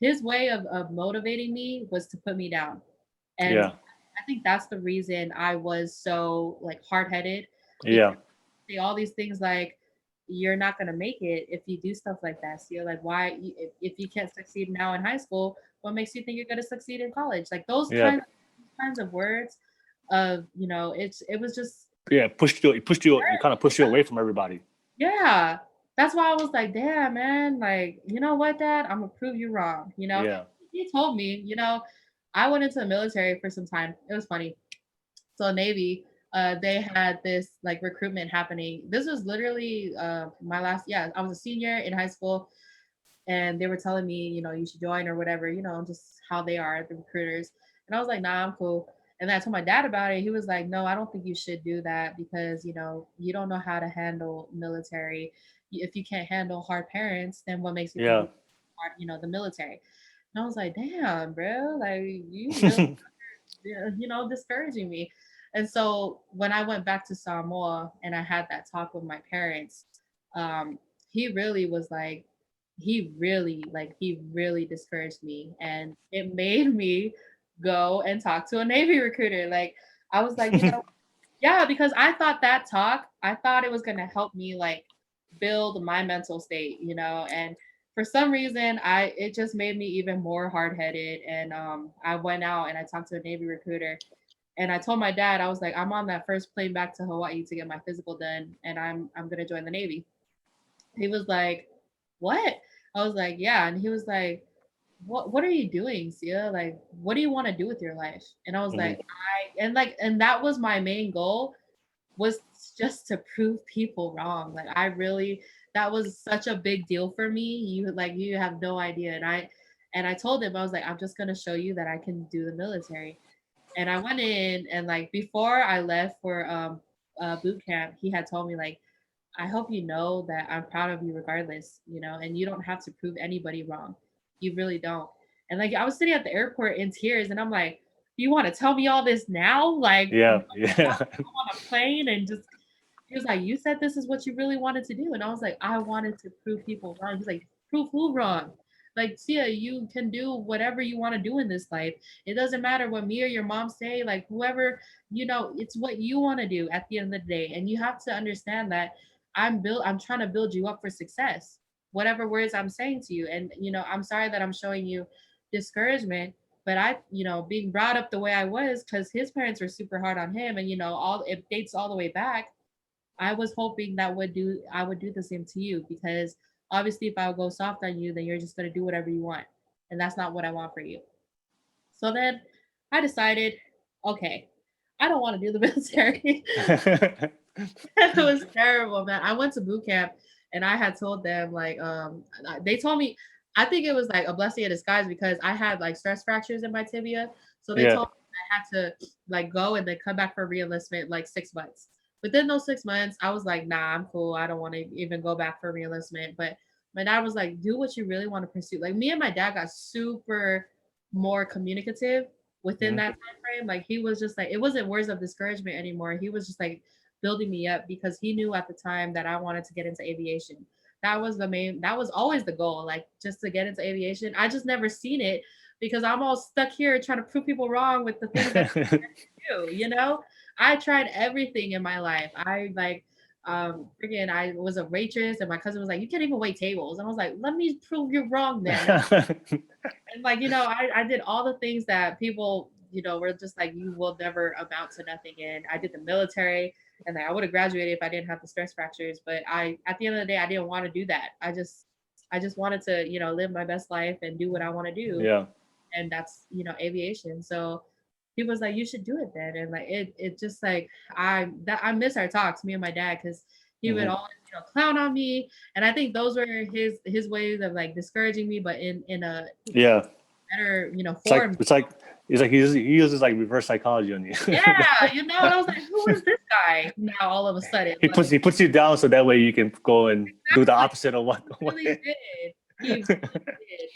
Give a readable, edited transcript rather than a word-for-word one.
his way of motivating me was to put me down. And Yeah. I think that's the reason I was so like hard-headed, because Yeah. say all these things like you're not going to make it if you do stuff like that. So you're like, why if you can't succeed now in high school, what makes you think you're going to succeed in college? Like Yeah. those kinds of words of, it was just Yeah. You kind of pushed you away from everybody. yeah. That's why I was like, damn, man, like, you know what, Dad? I'm gonna prove you wrong. Yeah. He told me, I went into the military for some time. It was funny. So Navy, they had this like recruitment happening. This was literally my last, yeah, I was a senior in high school, and they were telling me, you should join or whatever, just how they are, the recruiters. And I was like, nah, I'm cool. And then I told my dad about it. He was like, no, I don't think you should do that because, you don't know how to handle military. If you can't handle hard parents, then what makes you think Yeah. you are, the military? And I was like, damn, bro, like you really, discouraging me. And so when I went back to Samoa and I had that talk with my parents, um, he really was like, he really discouraged me, and it made me go and talk to a Navy recruiter. Like I was like, yeah, because I thought it was gonna help me like build my mental state, and for some reason it just made me even more hard headed. And I went out and I talked to a Navy recruiter, and I told my dad, I was like, I'm on that first plane back to Hawaii to get my physical done, and I'm gonna join the Navy. He was like, "What?" I was like, "Yeah," and he was like, "What are you doing, Sia? Like, what do you want to do with your life?" And I was Hmm. like, and that was my main goal, was just to prove people wrong. Like I really, that was such a big deal for me. You have no idea. And I told him, I was like, I'm just gonna show you that I can do the military. And I went in, and like before I left for boot camp, he had told me like, I hope you know that I'm proud of you regardless, and you don't have to prove anybody wrong. You really don't. And like I was sitting at the airport in tears, and I'm like, you want to tell me all this now? Like Yeah. Yeah. on a plane, and just he was like, you said this is what you really wanted to do. And I was like, I wanted to prove people wrong. He's like, prove who wrong? Like, Sia, you can do whatever you want to do in this life. It doesn't matter what me or your mom say, like whoever, it's what you want to do at the end of the day. And you have to understand that I'm trying to build you up for success. Whatever words I'm saying to you. And I'm sorry that I'm showing you discouragement, but being brought up the way I was because his parents were super hard on him, and all it dates all the way back. I was hoping that I would do the same to you, because obviously if I would go soft on you, then you're just gonna do whatever you want. And that's not what I want for you. So then I decided, okay, I don't want to do the military. It was terrible, man. I went to boot camp, and I had told them like they told me, I think it was like a blessing in disguise because I had like stress fractures in my tibia. So they Yeah. told me I had to like go and then come back for reenlistment like 6 months. Within those 6 months, I was like, nah, I'm cool. I don't want to even go back for reenlistment. But my dad was like, do what you really want to pursue. Like me and my dad got super more communicative within Mhm. that time frame. Like he was just like, it wasn't words of discouragement anymore. He was just like building me up because he knew at the time that I wanted to get into aviation. That was always the goal, like just to get into aviation. I just never seen it because I'm all stuck here trying to prove people wrong with the things that I do, I tried everything in my life. I like freaking I was a waitress, and my cousin was like, you can't even wait tables. And I was like, let me prove you wrong then. And like, I did all the things that people, were just like, you will never amount to nothing. And I did the military, and like, I would have graduated if I didn't have the stress fractures. But at the end of the day, I didn't want to do that. I just wanted to, live my best life and do what I want to do. Yeah. And that's, aviation. So he was like, you should do it then. And like, it just like, I miss our talks, me and my dad, because he would Hmm. always, clown on me. And I think those were his ways of like discouraging me, but in a Yeah. better, It's like form. it's like it's like he uses like reverse psychology on you. Yeah, and I was like, who is this guy now all of a sudden? he puts Like, he puts you down so that way you can go and do the exactly, opposite of what. he really did. He really did.